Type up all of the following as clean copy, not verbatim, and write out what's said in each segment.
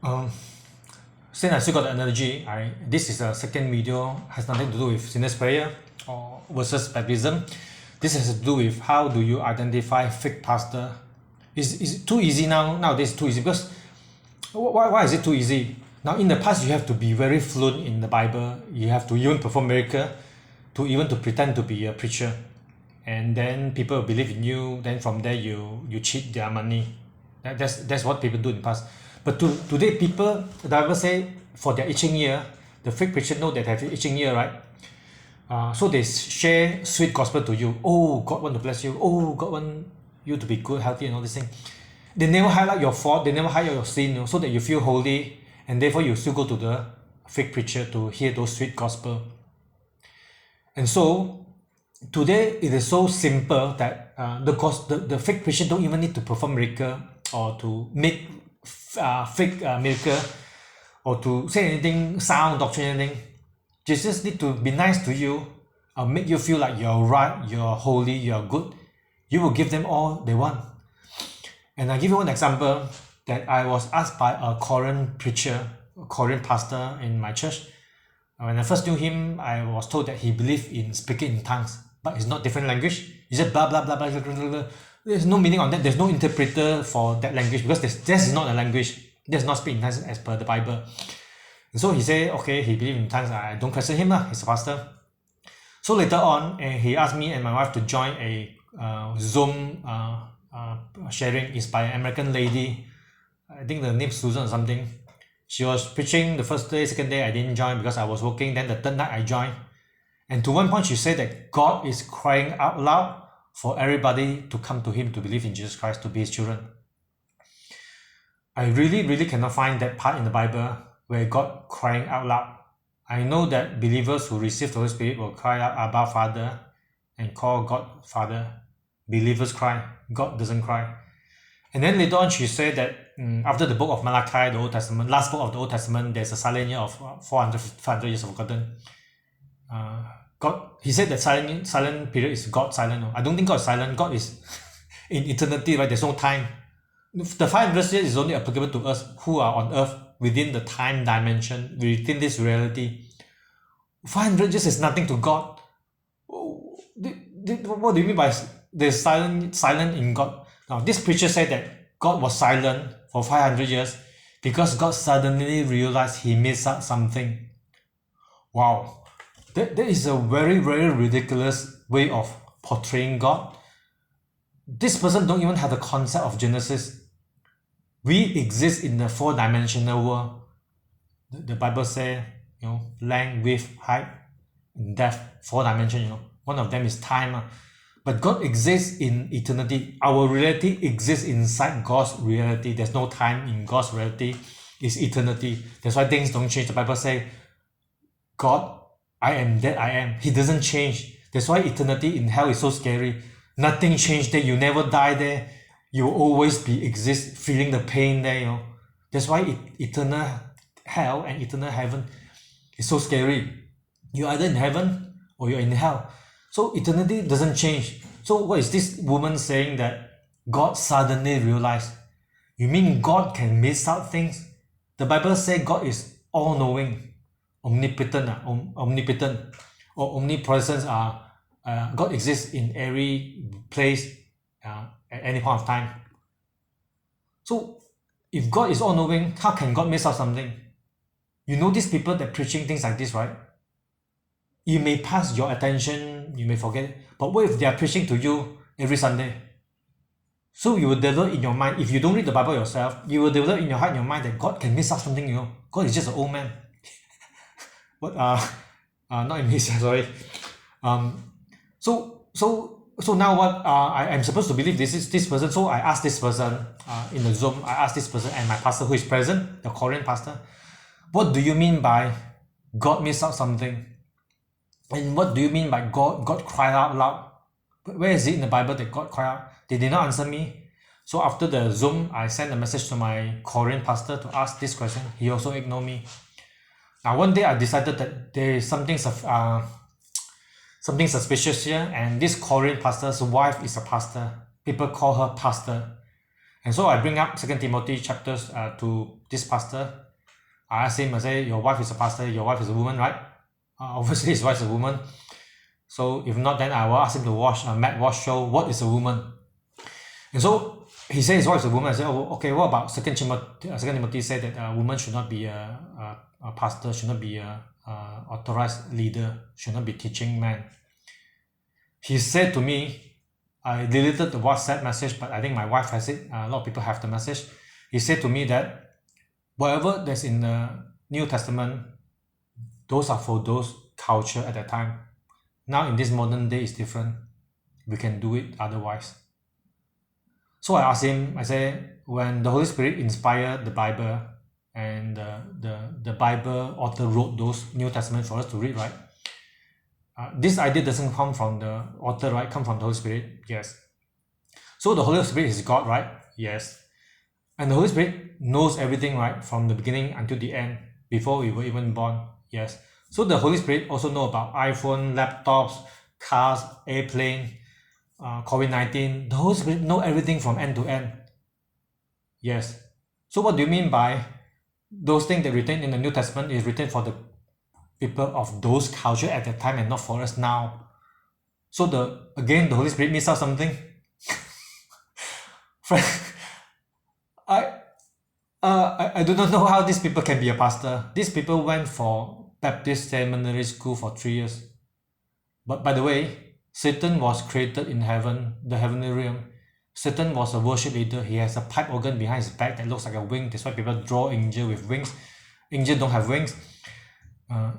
Um, since I still got the analogy, this is a second video, has nothing to do with sinner's prayer or versus baptism. This has to do with how do you identify fake pastor. Is too easy nowadays too easy because why is it too easy? Now in the past you have to be very fluent in the Bible, you have to even perform miracle to pretend to be a preacher, and then people will believe in you, then from there you cheat their money. That's what people do in the past. But today people, the Bible say for their itching ear, the fake preacher know that have itching ear, right? So they share sweet gospel to you. Oh, God want to bless you. Oh, God want you to be good, healthy, and all this thing. They never highlight your fault. They never highlight your sin, so that you feel holy, and therefore you still go to the fake preacher to hear those sweet gospel. And so today it is so simple that the fake preacher don't even need to perform miracle or to make fake miracle or to say anything sound doctrine, anything. Jesus need to be nice to you, make you feel like you're right, you're holy, you're good. You will give them all they want. And I give you one example that I was asked by a Korean preacher, a Korean pastor in my church. When I first knew him, I was told that he believed in speaking in tongues, but it's not different language. He said blah blah blah blah blah blah blah. There's no meaning on that. There's no interpreter for that language because this is not a language. There's not speaking in tongues as per the Bible. And so he said, okay, he believes in tongues. I don't question him, he's a pastor. So later on, he asked me and my wife to join a Zoom sharing. Is by an American lady. I think the name Susan or something. She was preaching the first day, second day I didn't join because I was working. Then the third night I joined. And to one point she said that God is crying out loud for everybody to come to him to believe in Jesus Christ, to be his children. I really cannot find that part in the Bible where God crying out loud. I know that believers who receive the Holy Spirit will cry out Abba Father and call God Father. Believers cry, God doesn't cry. And then later on she said that after the book of Malachi, the Old Testament, last book of the Old Testament, there's a silent year of 500 years of forgotten. God, he said that silent period is God silent. I don't think God is silent. God is in eternity, right? There's no time. The 500 years is only applicable to us who are on earth within the time dimension, within this reality. 500 years is nothing to God. What do you mean by there's silent in God? Now, this preacher said that God was silent for 500 years because God suddenly realized he missed out something. Wow. That is a very ridiculous way of portraying God. This person don't even have the concept of Genesis. We exist in the four-dimensional world. The Bible says, length, width, height, depth, four dimension, One of them is time. But God exists in eternity. Our reality exists inside God's reality. There's no time in God's reality. It's eternity. That's why things don't change. The Bible says, God, I am that I am. He doesn't change. That's why eternity in hell is so scary. Nothing changed there. You never die there. You will always exist feeling the pain there. That's why eternal hell and eternal heaven is so scary. You're either in heaven or you're in hell. So eternity doesn't change. So what is this woman saying that God suddenly realized? You mean God can miss out things? The Bible says God is all-knowing, omnipotent or omnipresence. God exists in every place at any point of time. So if God is all-knowing, how can God miss out something? You know these people that preaching things like this, right? You may pass your attention, you may forget, but what if they are preaching to you every Sunday? So you will develop in your mind, if you don't read the Bible yourself, you will develop in your heart and your mind that God can miss out something, God is just an old man. But not in his, sorry. So now what I am supposed to believe this person. So I asked this person in the Zoom, I asked this person and my pastor who is present, the Korean pastor, what do you mean by God missed out something? And what do you mean by God cried out loud? Where is it in the Bible that God cried out? They did not answer me. So after the Zoom, I sent a message to my Korean pastor to ask this question. He also ignored me. Now one day I decided that there is something suspicious here, and this Korean pastor's wife is a pastor. People call her pastor. And so I bring up 2 Timothy chapters to this pastor. I ask him, I say, your wife is a pastor, your wife is a woman, right? Obviously his wife is a woman. So if not, then I will ask him to watch a Matt Walsh show, What is a Woman? And so he says his wife is a woman. I said, oh, okay, what about 2 Timothy said that a woman should not be a pastor, should not be a authorized leader, should not be teaching men. He said to me, I deleted the WhatsApp message, but I think my wife has it. A lot of people have the message. He said to me that whatever that's in the New Testament, those are for those culture at that time. Now in this modern day, it's different. We can do it otherwise. So I asked him, I said, when the Holy Spirit inspired the Bible and the Bible author wrote those New Testament for us to read, right? This idea doesn't come from the author, right? Come from the Holy Spirit? Yes. So the Holy Spirit is God, right? Yes. And the Holy Spirit knows everything, right? From the beginning until the end, before we were even born. Yes. So the Holy Spirit also know about iPhone, laptops, cars, airplane, COVID-19. The Holy Spirit know everything from end to end. Yes. So what do you mean by those things that written in the New Testament is written for the people of those culture at that time and not for us now? So the Holy Spirit missed out something. Friend, I do not know how these people can be a pastor. These people went for Baptist seminary school for 3 years. But by the way, Satan was created in heaven, the heavenly realm. Satan was a worship leader. He has a pipe organ behind his back that looks like a wing. That's why people draw angel with wings. Angels don't have wings.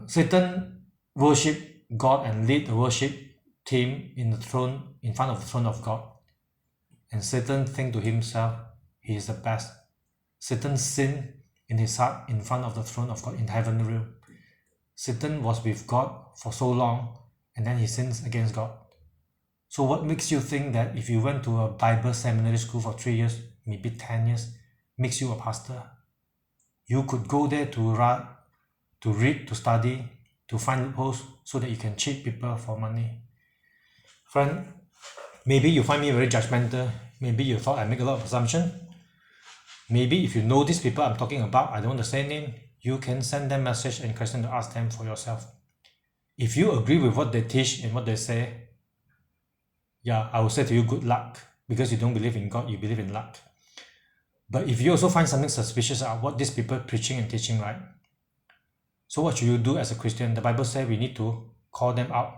Satan worship God and lead the worship team in front of the throne of God. And Satan think to himself, he is the best. Satan sinned in his heart in front of the throne of God in heavenly realm. Satan was with God for so long, and then he sins against God. So what makes you think that if you went to a Bible seminary school for 3 years, maybe 10 years, makes you a pastor? You could go there to read, to study, to find loopholes so that you can cheat people for money. Friend, maybe you find me very judgmental. Maybe you thought I make a lot of assumptions. Maybe if you know these people I'm talking about, I don't want to say name, you can send them message and question to ask them for yourself. If you agree with what they teach and what they say, yeah, I will say to you, good luck, because you don't believe in God, you believe in luck. But if you also find something suspicious about what these people preaching and teaching, right? So what should you do as a Christian? The Bible says we need to call them out,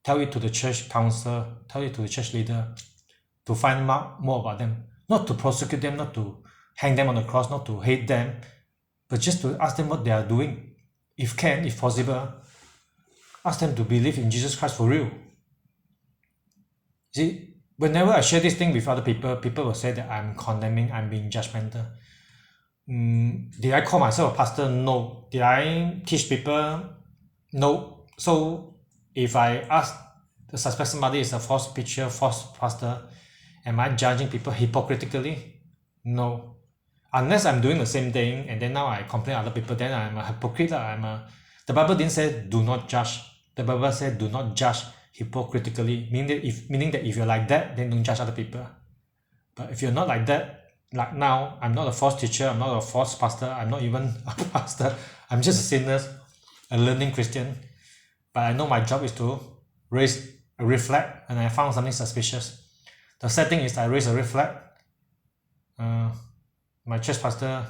tell it to the church council, tell it to the church leader, to find out more about them, not to prosecute them, not to hang them on the cross, not to hate them, but just to ask them what they are doing. If possible, ask them to believe in Jesus Christ for real. See, whenever I share this thing with other people, people will say that I'm condemning, I'm being judgmental. Did I call myself a pastor? No. Did I teach people? No. So if I ask the suspect somebody is a false preacher, false pastor, am I judging people hypocritically? No. Unless I'm doing the same thing and then now I complain other people, then I'm a hypocrite. The Bible didn't say do not judge. The Bible said do not judge hypocritically, meaning that if you're like that, then don't judge other people. But if you're not like that, like now, I'm not a false teacher, I'm not a false pastor, I'm not even a pastor, I'm just a sinner, a learning Christian. But I know my job is to reflect, and I found something suspicious. The sad thing is I raise a red flag. My church pastor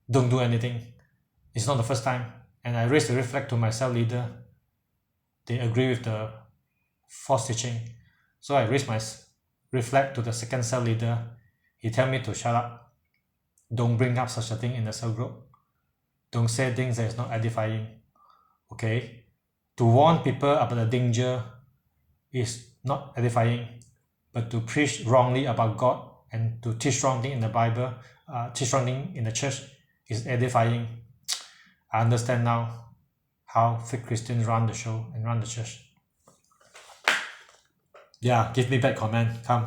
don't do anything. It's not the first time. And I raised a red flag to my cell leader. They agree with the false teaching. So I raised my red flag to the second cell leader. He tell me to shut up. Don't bring up such a thing in the cell group. Don't say things that is not edifying. Okay? To warn people about the danger is not edifying, but to preach wrongly about God and to teach wrong thing in the Bible, teach wrong thing in the church is edifying. I understand now how fake Christians run the show and run the church. Yeah, give me back comment. Come.